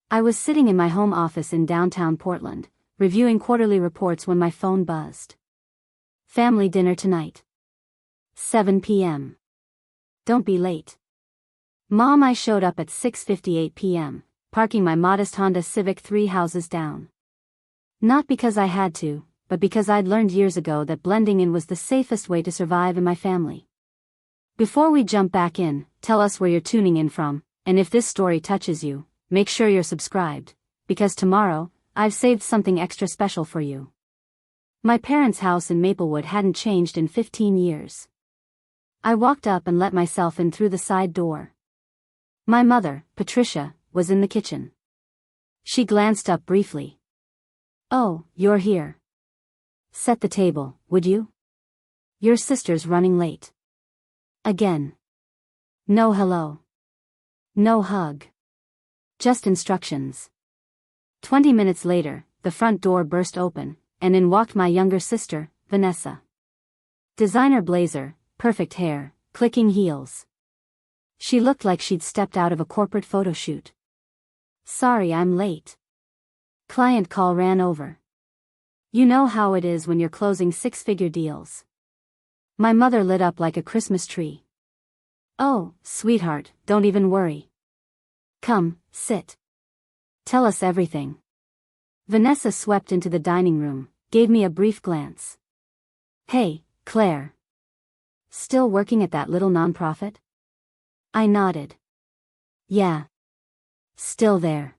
I was sitting in my home office in downtown Portland, reviewing quarterly reports when my phone buzzed. Family dinner tonight. 7 p.m. Don't be late. Mom, I showed up at 6:58 p.m., parking my modest Honda Civic 3 houses down. Not because I had to, but because I'd learned years ago that blending in was the safest way to survive in my family. Before we jump back in, tell us where you're tuning in from, and if this story touches you, make sure you're subscribed, because tomorrow, I've saved something extra special for you. My parents' house in Maplewood hadn't changed in 15 years. I walked up and let myself in through the side door. My mother, Patricia, was in the kitchen. She glanced up briefly. "Oh, you're here. Set the table, would you? Your sister's running late." Again. No hello. No hug. Just instructions. 20 minutes later, the front door burst open, and in walked my younger sister, Vanessa. Designer blazer, perfect hair, clicking heels. She looked like she'd stepped out of a corporate photo shoot. "Sorry I'm late. Client call ran over. You know how it is when you're closing six-figure deals." My mother lit up like a Christmas tree. "Oh, sweetheart, don't even worry. Come, sit. Tell us everything." Vanessa swept into the dining room, gave me a brief glance. "Hey, Claire. Still working at that little nonprofit?" I nodded. "Yeah. Still there.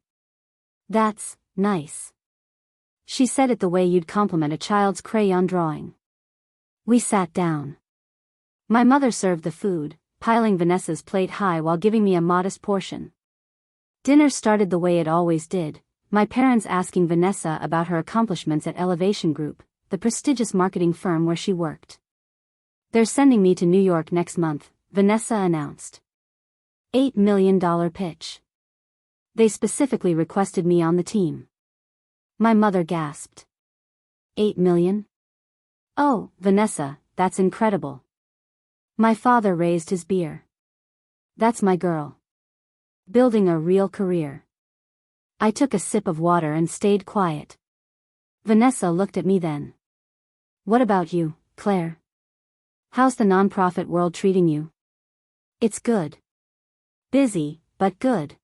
That's nice." She said it the way you'd compliment a child's crayon drawing. We sat down. My mother served the food, piling Vanessa's plate high while giving me a modest portion. Dinner started the way it always did, my parents asking Vanessa about her accomplishments at Elevation Group, the prestigious marketing firm where she worked. "They're sending me to New York next month," Vanessa announced. $8 million pitch. They specifically requested me on the team. My mother gasped. $8 million? Oh, Vanessa, that's incredible. My father raised his beer. That's my girl. Building a real career. I took a sip of water and stayed quiet. Vanessa looked at me then. "What about you, Claire? How's the nonprofit world treating you?" "It's good. Busy, but good."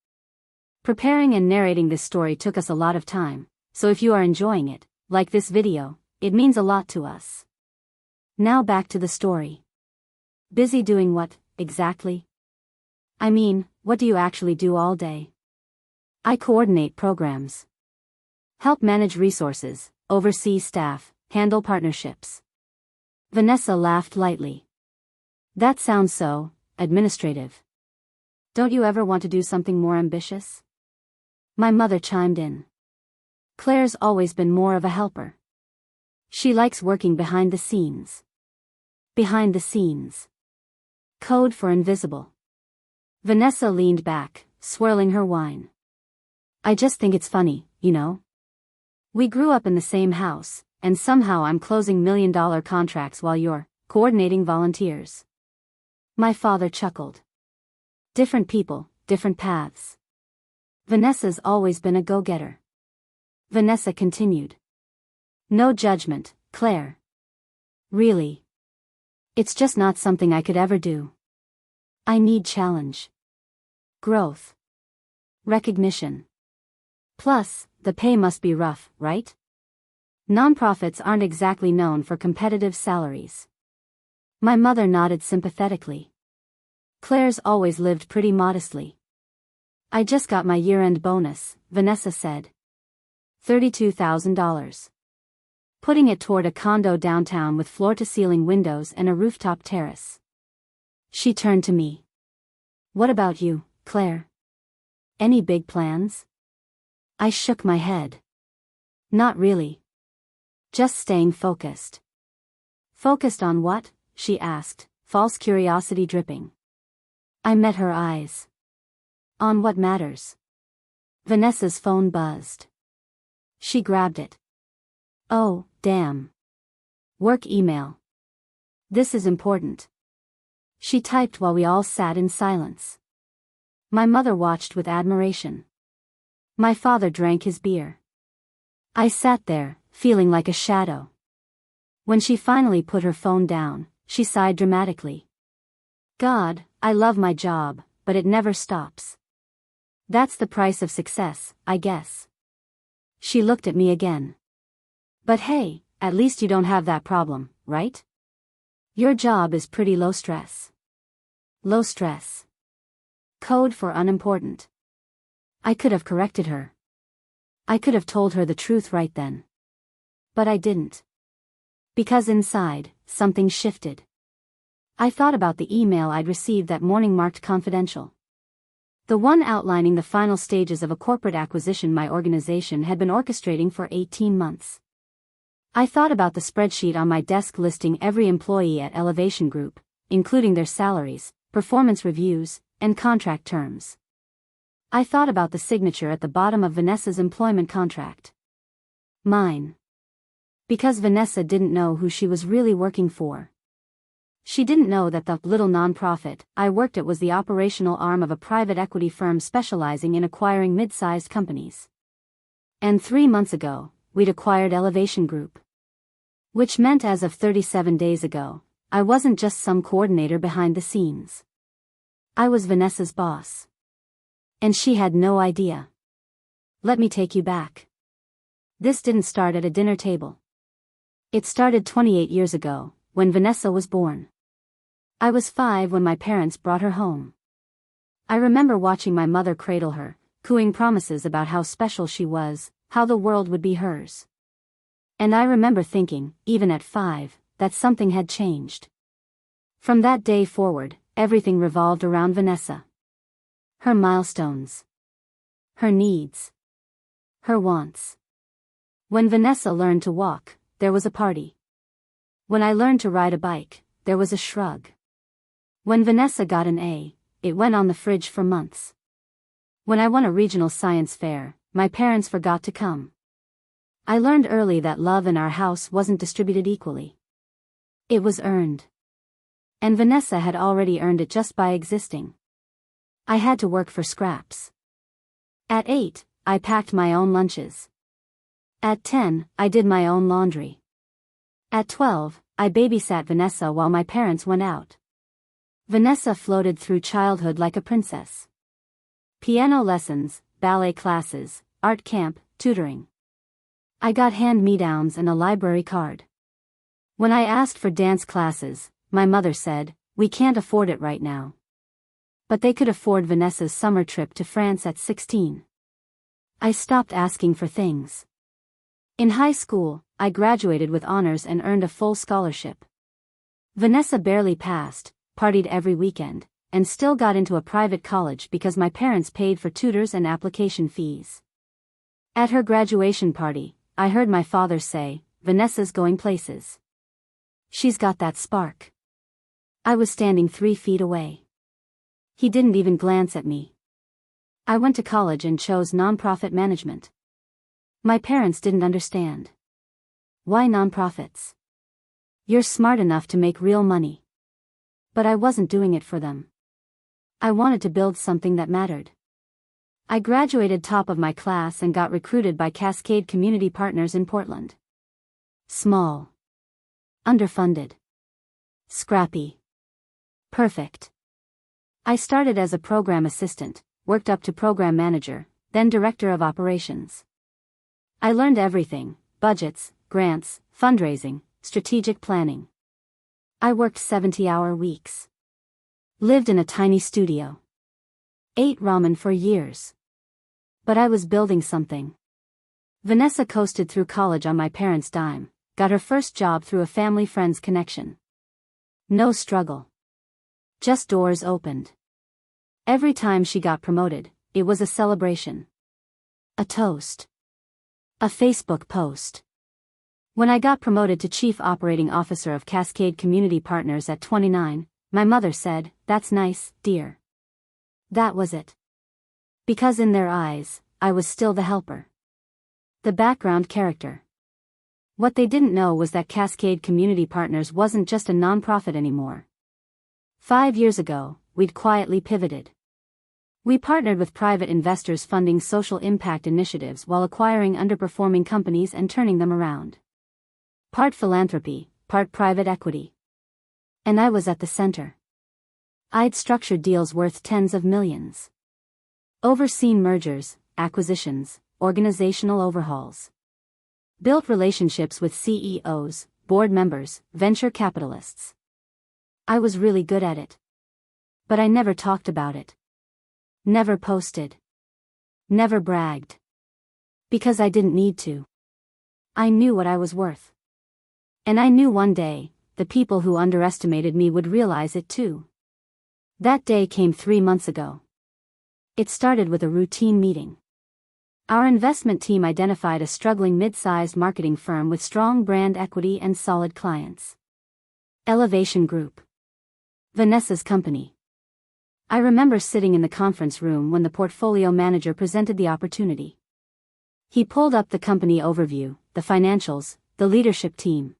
Preparing and narrating this story took us a lot of time, so if you are enjoying it, like this video, it means a lot to us. Now back to the story. Busy doing what, exactly? I mean, what do you actually do all day? I coordinate programs. Help manage resources, oversee staff, handle partnerships. Vanessa laughed lightly. That sounds so administrative. Don't you ever want to do something more ambitious? My mother chimed in. Claire's always been more of a helper. She likes working behind the scenes. Behind the scenes. Code for invisible. Vanessa leaned back, swirling her wine. I just think it's funny, you know? We grew up in the same house, and somehow I'm closing million-dollar contracts while you're coordinating volunteers. My father chuckled. Different people, different paths. Vanessa's always been a go-getter. Vanessa continued. No judgment, Claire. Really. It's just not something I could ever do. I need challenge. Growth. Recognition. Plus, the pay must be rough, right? Nonprofits aren't exactly known for competitive salaries. My mother nodded sympathetically. Claire's always lived pretty modestly. I just got my year-end bonus, Vanessa said. $32,000. Putting it toward a condo downtown with floor-to-ceiling windows and a rooftop terrace. She turned to me. What about you, Claire? Any big plans? I shook my head. Not really. Just staying focused. Focused on what? She asked, false curiosity dripping. I met her eyes. On what matters? Vanessa's phone buzzed. She grabbed it. Oh, damn. Work email. This is important. She typed while we all sat in silence. My mother watched with admiration. My father drank his beer. I sat there, feeling like a shadow. When she finally put her phone down, she sighed dramatically. God, I love my job, but it never stops. That's the price of success, I guess. She looked at me again. But hey, at least you don't have that problem, right? Your job is pretty low stress. Low stress. Code for unimportant. I could have corrected her. I could have told her the truth right then. But I didn't. Because inside, something shifted. I thought about the email I'd received that morning marked confidential. The one outlining the final stages of a corporate acquisition my organization had been orchestrating for 18 months. I thought about the spreadsheet on my desk listing every employee at Elevation Group, including their salaries, performance reviews, and contract terms. I thought about the signature at the bottom of Vanessa's employment contract. Mine. Because Vanessa didn't know who she was really working for. She didn't know that the little nonprofit I worked at was the operational arm of a private equity firm specializing in acquiring mid-sized companies. And 3 months ago, we'd acquired Elevation Group. Which meant as of 37 days ago, I wasn't just some coordinator behind the scenes. I was Vanessa's boss. And she had no idea. Let me take you back. This didn't start at a dinner table. It started 28 years ago, when Vanessa was born. I was 5 when my parents brought her home. I remember watching my mother cradle her, cooing promises about how special she was, how the world would be hers. And I remember thinking, even at 5, that something had changed. From that day forward, everything revolved around Vanessa. Her milestones. Her needs. Her wants. When Vanessa learned to walk, there was a party. When I learned to ride a bike, there was a shrug. When Vanessa got an A, it went on the fridge for months. When I won a regional science fair, my parents forgot to come. I learned early that love in our house wasn't distributed equally. It was earned. And Vanessa had already earned it just by existing. I had to work for scraps. At 8, I packed my own lunches. At 10, I did my own laundry. At 12, I babysat Vanessa while my parents went out. Vanessa floated through childhood like a princess. Piano lessons, ballet classes, art camp, tutoring. I got hand-me-downs and a library card. When I asked for dance classes, my mother said, "We can't afford it right now." But they could afford Vanessa's summer trip to France at 16. I stopped asking for things. In high school, I graduated with honors and earned a full scholarship. Vanessa barely passed, partied every weekend, and still got into a private college because my parents paid for tutors and application fees. At her graduation party, I heard my father say, "Vanessa's going places. She's got that spark." I was standing 3 feet away. He didn't even glance at me. I went to college and chose nonprofit management. My parents didn't understand. Why nonprofits? You're smart enough to make real money. But I wasn't doing it for them. I wanted to build something that mattered. I graduated top of my class and got recruited by Cascade Community Partners in Portland. Small. Underfunded. Scrappy. Perfect. I started as a program assistant, worked up to program manager, then director of operations. I learned everything: budgets, grants, fundraising, strategic planning. I worked 70-hour weeks. Lived in a tiny studio. Ate ramen for years. But I was building something. Vanessa coasted through college on my parents' dime, got her first job through a family friend's connection. No struggle. Just doors opened. Every time she got promoted, it was a celebration. A toast. A Facebook post. When I got promoted to Chief Operating Officer of Cascade Community Partners at 29, my mother said, "That's nice, dear." That was it. Because in their eyes, I was still the helper. The background character. What they didn't know was that Cascade Community Partners wasn't just a nonprofit anymore. 5 years ago, we'd quietly pivoted. We partnered with private investors funding social impact initiatives while acquiring underperforming companies and turning them around. Part philanthropy, part private equity. And I was at the center. I'd structured deals worth tens of millions. Overseen mergers, acquisitions, organizational overhauls. Built relationships with CEOs, board members, venture capitalists. I was really good at it. But I never talked about it. Never posted. Never bragged. Because I didn't need to. I knew what I was worth. And I knew one day, the people who underestimated me would realize it too. That day came 3 months ago. It started with a routine meeting. Our investment team identified a struggling mid-sized marketing firm with strong brand equity and solid clients. Elevation Group. Vanessa's company. I remember sitting in the conference room when the portfolio manager presented the opportunity. He pulled up the company overview, the financials, the leadership team.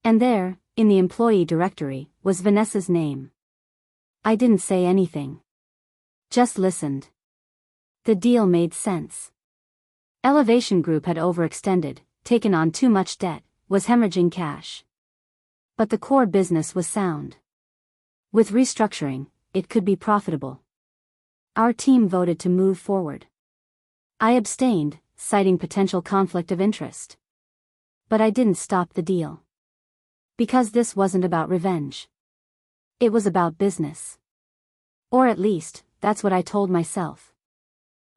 And there, in the employee directory, was Vanessa's name. I didn't say anything. Just listened. The deal made sense. Elevation Group had overextended, taken on too much debt, was hemorrhaging cash. But the core business was sound. With restructuring, it could be profitable. Our team voted to move forward. I abstained, citing potential conflict of interest. But I didn't stop the deal. Because this wasn't about revenge. It was about business. Or at least, that's what I told myself.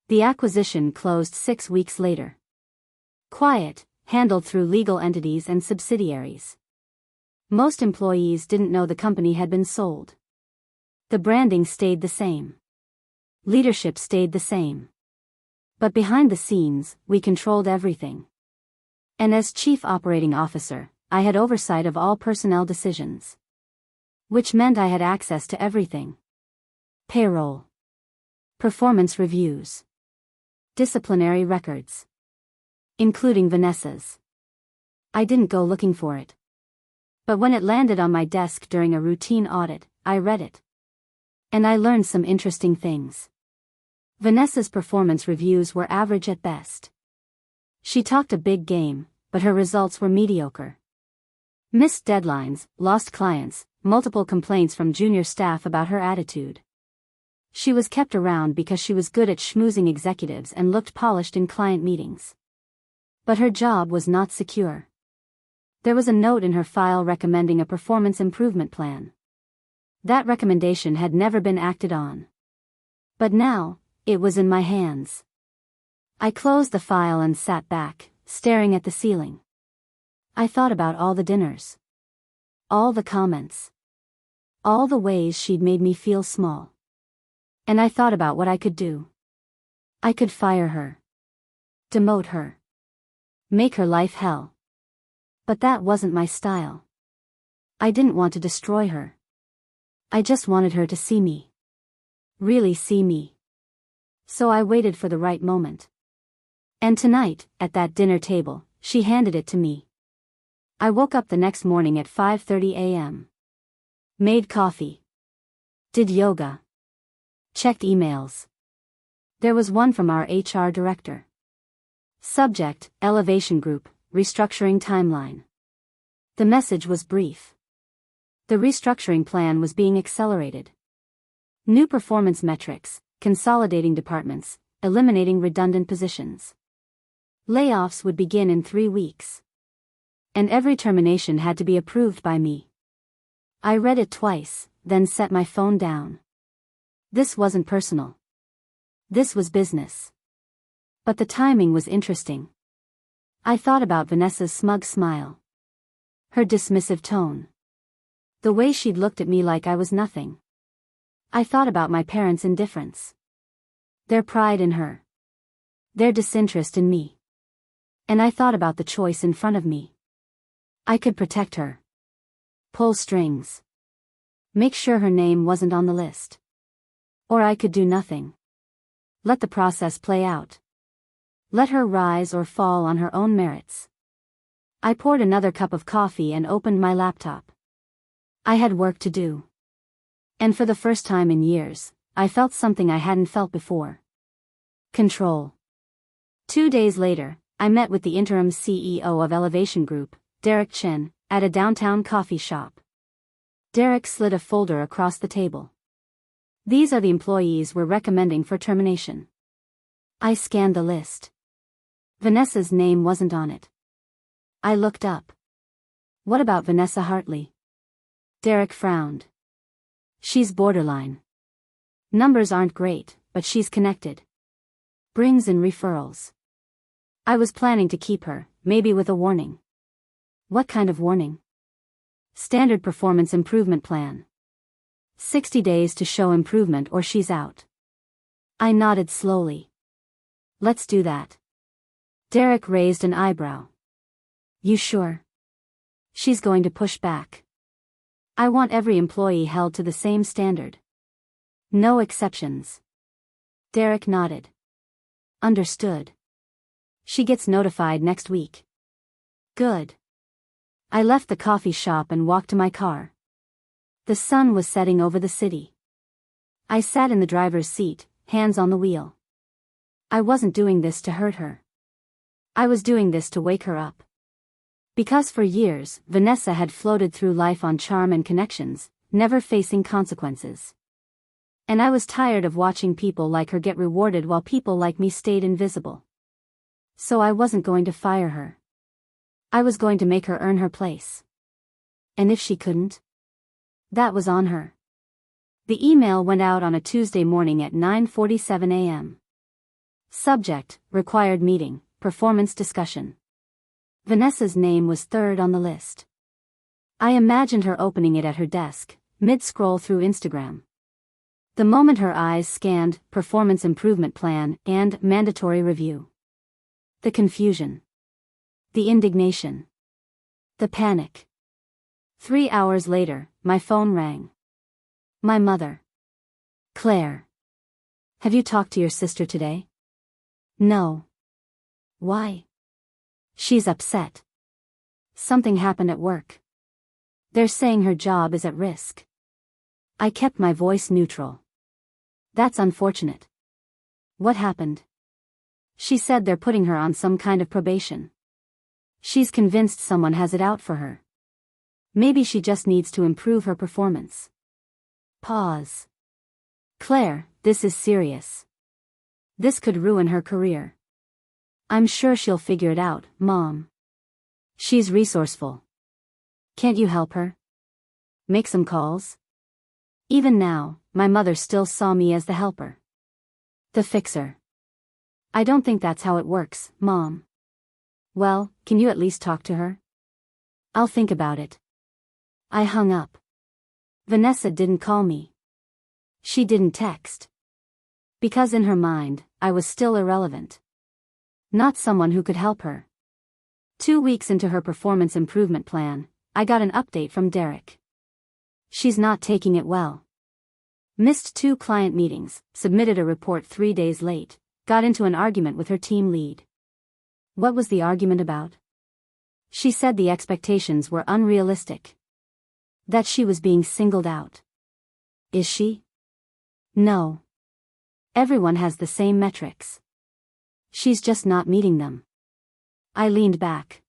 The acquisition closed 6 weeks later. Quiet, handled through legal entities and subsidiaries. Most employees didn't know the company had been sold. The branding stayed the same. Leadership stayed the same. But behind the scenes, we controlled everything. And as Chief Operating Officer, I had oversight of all personnel decisions. Which meant I had access to everything. Payroll. Performance reviews. Disciplinary records. Including Vanessa's. I didn't go looking for it. But when it landed on my desk during a routine audit, I read it. And I learned some interesting things. Vanessa's performance reviews were average at best. She talked a big game, but her results were mediocre. Missed deadlines, lost clients, multiple complaints from junior staff about her attitude. She was kept around because she was good at schmoozing executives and looked polished in client meetings. But her job was not secure. There was a note in her file recommending a performance improvement plan. That recommendation had never been acted on. But now, it was in my hands. I closed the file and sat back, staring at the ceiling. I thought about all the dinners. All the comments. All the ways she'd made me feel small. And I thought about what I could do. I could fire her. Demote her. Make her life hell. But that wasn't my style. I didn't want to destroy her. I just wanted her to see me. Really see me. So I waited for the right moment. And tonight, at that dinner table, she handed it to me. I woke up the next morning at 5:30 a.m. Made coffee. Did yoga. Checked emails. There was one from our HR director. Subject, Elevation Group, restructuring timeline. The message was brief. The restructuring plan was being accelerated. New performance metrics, consolidating departments, eliminating redundant positions. Layoffs would begin in 3 weeks. And every termination had to be approved by me. I read it twice, then set my phone down. This wasn't personal. This was business. But the timing was interesting. I thought about Vanessa's smug smile. Her dismissive tone. The way she'd looked at me like I was nothing. I thought about my parents' indifference. Their pride in her. Their disinterest in me. And I thought about the choice in front of me. I could protect her. Pull strings. Make sure her name wasn't on the list. Or I could do nothing. Let the process play out. Let her rise or fall on her own merits. I poured another cup of coffee and opened my laptop. I had work to do. And for the first time in years, I felt something I hadn't felt before. Control. 2 days later, I met with the interim CEO of Elevation Group, Derek Chen, at a downtown coffee shop. Derek slid a folder across the table. These are the employees we're recommending for termination. I scanned the list. Vanessa's name wasn't on it. I looked up. What about Vanessa Hartley? Derek frowned. She's borderline. Numbers aren't great, but she's connected. Brings in referrals. I was planning to keep her, maybe with a warning. What kind of warning? Standard performance improvement plan. 60 days to show improvement or she's out. I nodded slowly. Let's do that. Derek raised an eyebrow. You sure? She's going to push back. I want every employee held to the same standard. No exceptions. Derek nodded. Understood. She gets notified next week. Good. I left the coffee shop and walked to my car. The sun was setting over the city. I sat in the driver's seat, hands on the wheel. I wasn't doing this to hurt her. I was doing this to wake her up. Because for years, Vanessa had floated through life on charm and connections, never facing consequences. And I was tired of watching people like her get rewarded while people like me stayed invisible. So I wasn't going to fire her. I was going to make her earn her place. And if she couldn't? That was on her. The email went out on a Tuesday morning at 9:47 a.m. Subject, required meeting, performance discussion. Vanessa's name was third on the list. I imagined her opening it at her desk, mid-scroll through Instagram. The moment her eyes scanned performance improvement plan and mandatory review. The confusion. The indignation. The panic. 3 hours later, my phone rang. My mother. Claire. Have you talked to your sister today? No. Why? She's upset. Something happened at work. They're saying her job is at risk. I kept my voice neutral. That's unfortunate. What happened? She said they're putting her on some kind of probation. She's convinced someone has it out for her. Maybe she just needs to improve her performance. Pause. Claire, this is serious. This could ruin her career. I'm sure she'll figure it out, Mom. She's resourceful. Can't you help her? Make some calls? Even now, my mother still saw me as the helper. The fixer. I don't think that's how it works, Mom. Well, can you at least talk to her? I'll think about it. I hung up. Vanessa didn't call me. She didn't text. Because in her mind, I was still irrelevant. Not someone who could help her. 2 weeks into her performance improvement plan, I got an update from Derek. She's not taking it well. Missed 2 client meetings, submitted a report 3 days late, got into an argument with her team lead. What was the argument about? She said the expectations were unrealistic. That she was being singled out. Is she? No. Everyone has the same metrics. She's just not meeting them. I leaned back.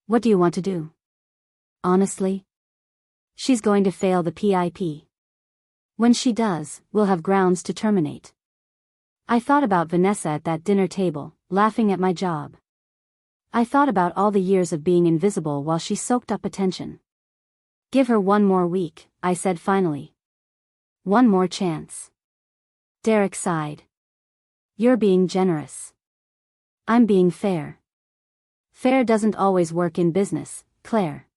What do you want to do? Honestly? She's going to fail the PIP. When she does, we'll have grounds to terminate. I thought about Vanessa at that dinner table, laughing at my job. I thought about all the years of being invisible while she soaked up attention. Give her 1 more week, I said finally. 1 more chance. Derek sighed. You're being generous. I'm being fair. Fair doesn't always work in business, Claire.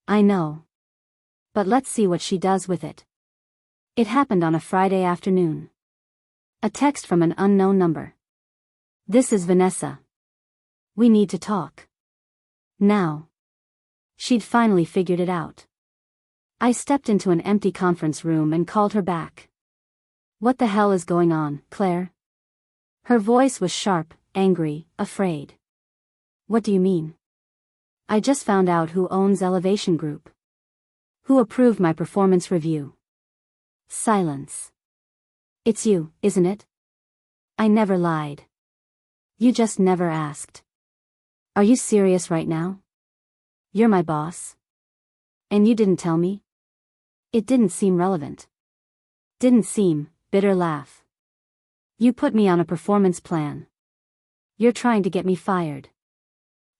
I know. But let's see what she does with it. It happened on a Friday afternoon. A text from an unknown number. This is Vanessa. We need to talk. Now. She'd finally figured it out. I stepped into an empty conference room and called her back. What the hell is going on, Claire? Her voice was sharp, angry, afraid. What do you mean? I just found out who owns Elevation Group. Who approved my performance review. Silence. It's you, isn't it? I never lied. You just never asked. Are you serious right now? You're my boss. And you didn't tell me? It didn't seem relevant. Didn't seem, bitter laugh. You put me on a performance plan. You're trying to get me fired.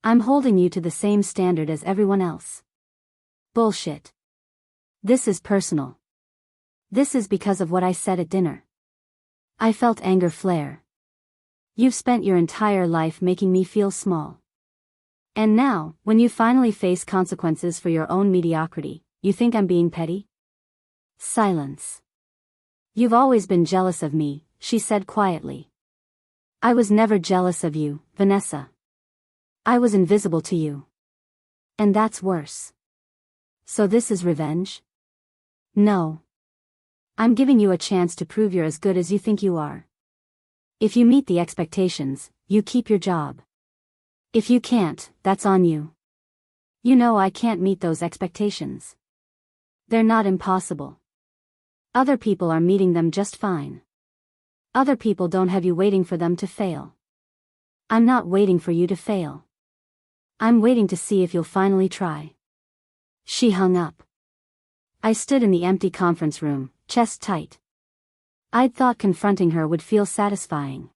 I'm holding you to the same standard as everyone else. Bullshit. This is personal. This is because of what I said at dinner. I felt anger flare. You've spent your entire life making me feel small. And now, when you finally face consequences for your own mediocrity, you think I'm being petty? Silence. You've always been jealous of me, she said quietly. I was never jealous of you, Vanessa. I was invisible to you. And that's worse. So this is revenge? No. I'm giving you a chance to prove you're as good as you think you are. If you meet the expectations, you keep your job. If you can't, that's on you. You know I can't meet those expectations. They're not impossible. Other people are meeting them just fine. Other people don't have you waiting for them to fail. I'm not waiting for you to fail. I'm waiting to see if you'll finally try. She hung up. I stood in the empty conference room, chest tight. I'd thought confronting her would feel satisfying.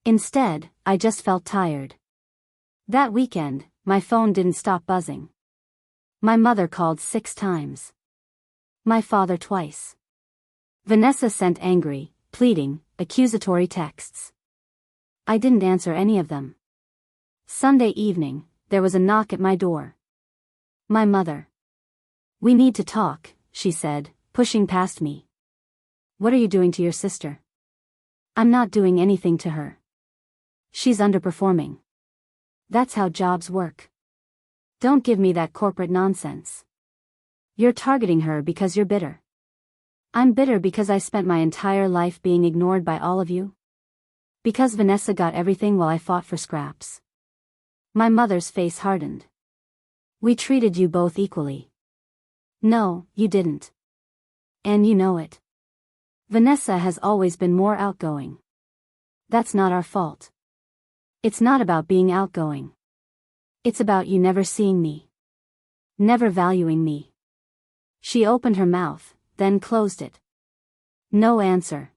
Instead, I just felt tired. That weekend, my phone didn't stop buzzing. My mother called 6 times. My father twice. Vanessa sent angry, pleading, accusatory texts. I didn't answer any of them. Sunday evening, there was a knock at my door. My mother. We need to talk, she said, pushing past me. What are you doing to your sister? I'm not doing anything to her. She's underperforming. That's how jobs work. Don't give me that corporate nonsense. You're targeting her because you're bitter. I'm bitter because I spent my entire life being ignored by all of you. Because Vanessa got everything while I fought for scraps. My mother's face hardened. We treated you both equally. No, you didn't. And you know it. Vanessa has always been more outgoing. That's not our fault. It's not about being outgoing. It's about you never seeing me. Never valuing me. She opened her mouth, then closed it. No answer.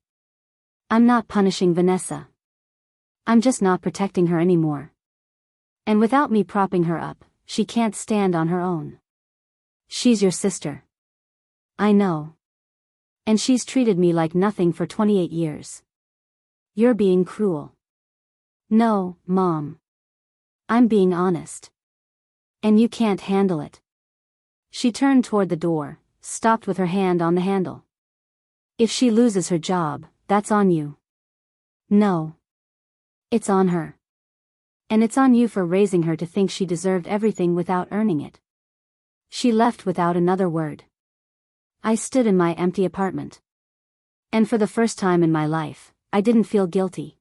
I'm not punishing Vanessa. I'm just not protecting her anymore. And without me propping her up, she can't stand on her own. She's your sister. I know. And she's treated me like nothing for 28 years. You're being cruel. No, Mom. I'm being honest. And you can't handle it. She turned toward the door, stopped with her hand on the handle. If she loses her job, that's on you. No. It's on her. And it's on you for raising her to think she deserved everything without earning it. She left without another word. I stood in my empty apartment. And for the first time in my life, I didn't feel guilty.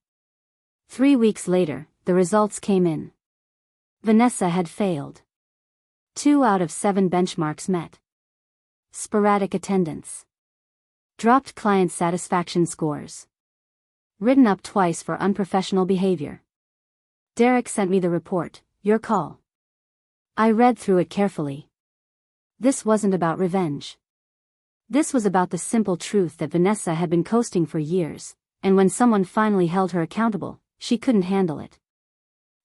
3 weeks later, the results came in. Vanessa had failed. 2 out of 7 benchmarks met. Sporadic attendance. Dropped client satisfaction scores. Written up twice for unprofessional behavior. Derek sent me the report, your call. I read through it carefully. This wasn't about revenge. This was about the simple truth that Vanessa had been coasting for years, and when someone finally held her accountable, she couldn't handle it.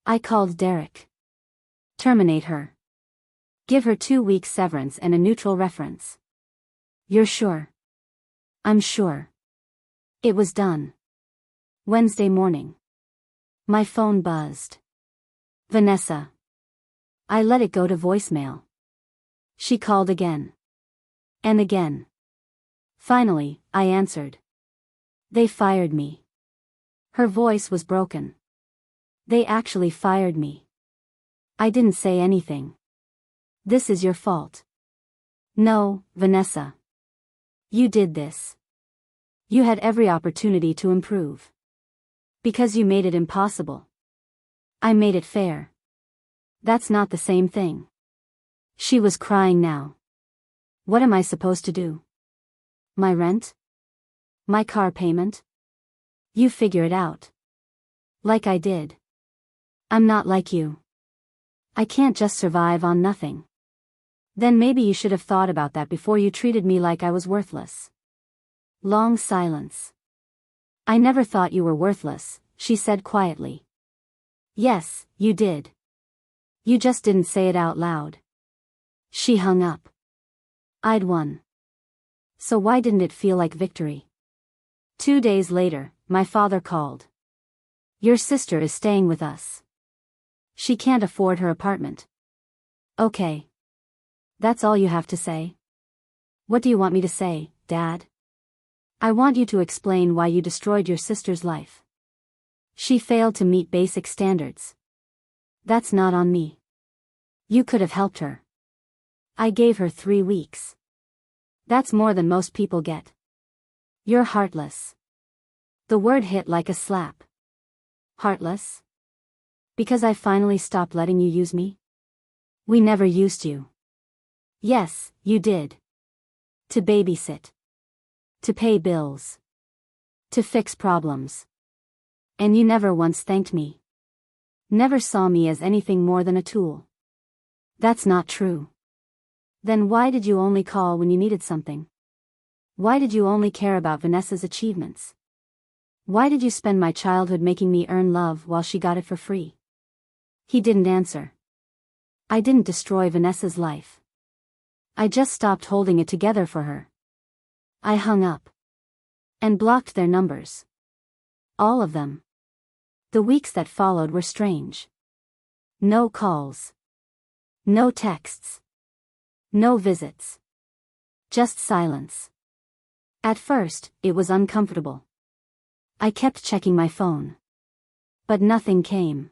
I called Derek. Terminate her. Give her 2 weeks severance and a neutral reference. You're sure? I'm sure. It was done. Wednesday morning. My phone buzzed. Vanessa. I let it go to voicemail. She called again. And again. Finally, I answered. They fired me. Her voice was broken. They actually fired me. I didn't say anything. This is your fault. No, Vanessa. You did this. You had every opportunity to improve. Because you made it impossible. I made it fair. That's not the same thing. She was crying now. What am I supposed to do? My rent? My car payment? You figure it out. Like I did. I'm not like you. I can't just survive on nothing. Then maybe you should have thought about that before you treated me like I was worthless. Long silence. I never thought you were worthless, she said quietly. Yes, you did. You just didn't say it out loud. She hung up. I'd won. So why didn't it feel like victory? 2 days later, my father called. Your sister is staying with us. She can't afford her apartment. Okay. That's all you have to say? What do you want me to say, Dad? I want you to explain why you destroyed your sister's life. She failed to meet basic standards. That's not on me. You could have helped her. I gave her 3 weeks. That's more than most people get. You're heartless. The word hit like a slap. Heartless? Because I finally stopped letting you use me? We never used you. Yes, you did. To babysit. To pay bills. To fix problems. And you never once thanked me. Never saw me as anything more than a tool. That's not true. Then why did you only call when you needed something? Why did you only care about Vanessa's achievements? Why did you spend my childhood making me earn love while she got it for free? He didn't answer. I didn't destroy Vanessa's life. I just stopped holding it together for her. I hung up. And blocked their numbers. All of them. The weeks that followed were strange. No calls. No texts. No visits. Just silence. At first, it was uncomfortable. I kept checking my phone. But nothing came.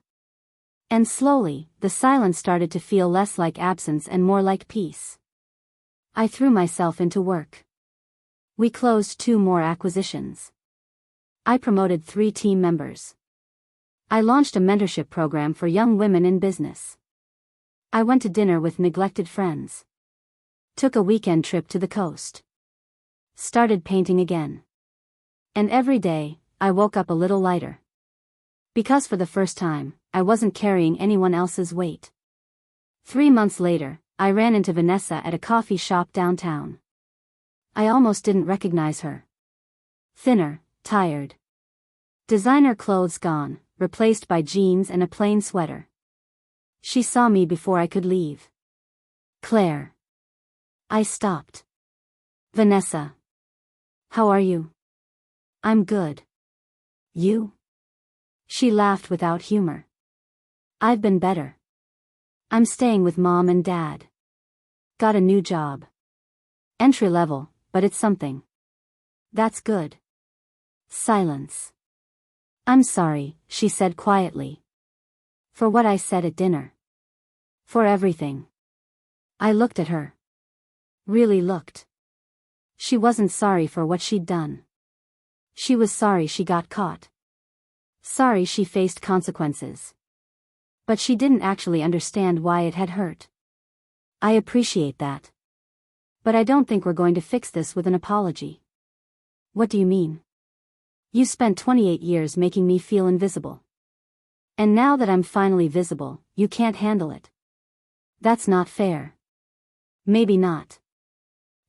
And slowly, the silence started to feel less like absence and more like peace. I threw myself into work. We closed 2 more acquisitions. I promoted 3 team members. I launched a mentorship program for young women in business. I went to dinner with neglected friends. Took a weekend trip to the coast. Started painting again. And every day, I woke up a little lighter. Because for the first time, I wasn't carrying anyone else's weight. 3 months later, I ran into Vanessa at a coffee shop downtown. I almost didn't recognize her. Thinner, tired. Designer clothes gone, replaced by jeans and a plain sweater. She saw me before I could leave. Claire. I stopped. Vanessa. How are you? I'm good. You? She laughed without humor. I've been better. I'm staying with Mom and Dad. Got a new job. Entry level, but it's something. That's good. Silence. I'm sorry, she said quietly. For what I said at dinner. For everything. I looked at her. Really looked. She wasn't sorry for what she'd done. She was sorry she got caught. Sorry she faced consequences. But she didn't actually understand why it had hurt. I appreciate that. But I don't think we're going to fix this with an apology. What do you mean? You spent 28 years making me feel invisible. And now that I'm finally visible, you can't handle it. That's not fair. Maybe not.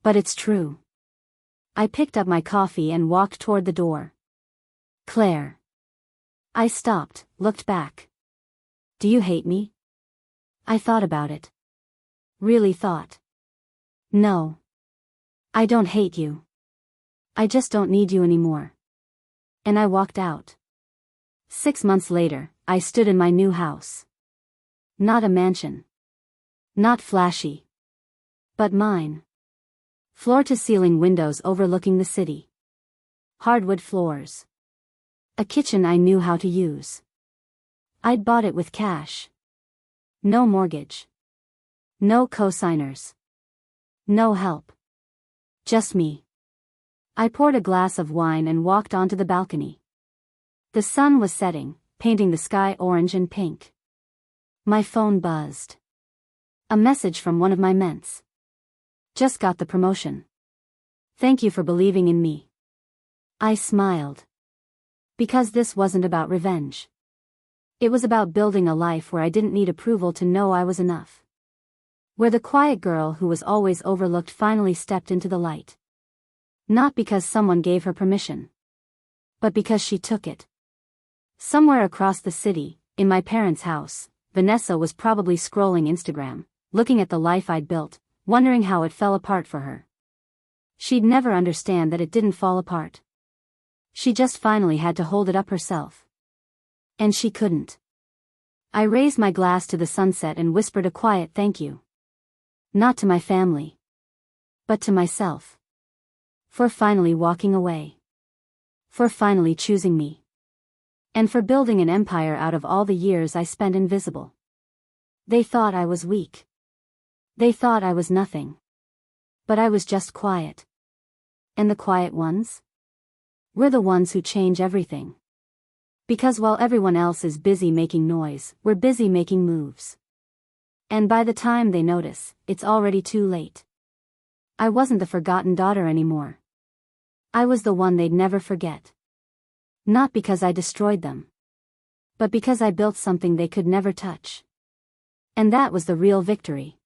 But it's true. I picked up my coffee and walked toward the door. Claire. I stopped, looked back. Do you hate me? I thought about it. Really thought. No. I don't hate you. I just don't need you anymore. And I walked out. 6 months later, I stood in my new house. Not a mansion. Not flashy. But mine. Floor-to-ceiling windows overlooking the city. Hardwood floors. A kitchen I knew how to use. I'd bought it with cash. No mortgage. No co-signers. No help. Just me. I poured a glass of wine and walked onto the balcony. The sun was setting, painting the sky orange and pink. My phone buzzed. A message from one of my ments. Just got the promotion. Thank you for believing in me. I smiled. Because this wasn't about revenge. It was about building a life where I didn't need approval to know I was enough. Where the quiet girl who was always overlooked finally stepped into the light. Not because someone gave her permission. But because she took it. Somewhere across the city, in my parents' house, Vanessa was probably scrolling Instagram, looking at the life I'd built, wondering how it fell apart for her. She'd never understand that it didn't fall apart. She just finally had to hold it up herself. And she couldn't. I raised my glass to the sunset and whispered a quiet thank you. Not to my family. But to myself. For finally walking away. For finally choosing me. And for building an empire out of all the years I spent invisible. They thought I was weak. They thought I was nothing. But I was just quiet. And the quiet ones? We're the ones who change everything. Because while everyone else is busy making noise, we're busy making moves. And by the time they notice, it's already too late. I wasn't the forgotten daughter anymore. I was the one they'd never forget. Not because I destroyed them. But because I built something they could never touch. And that was the real victory.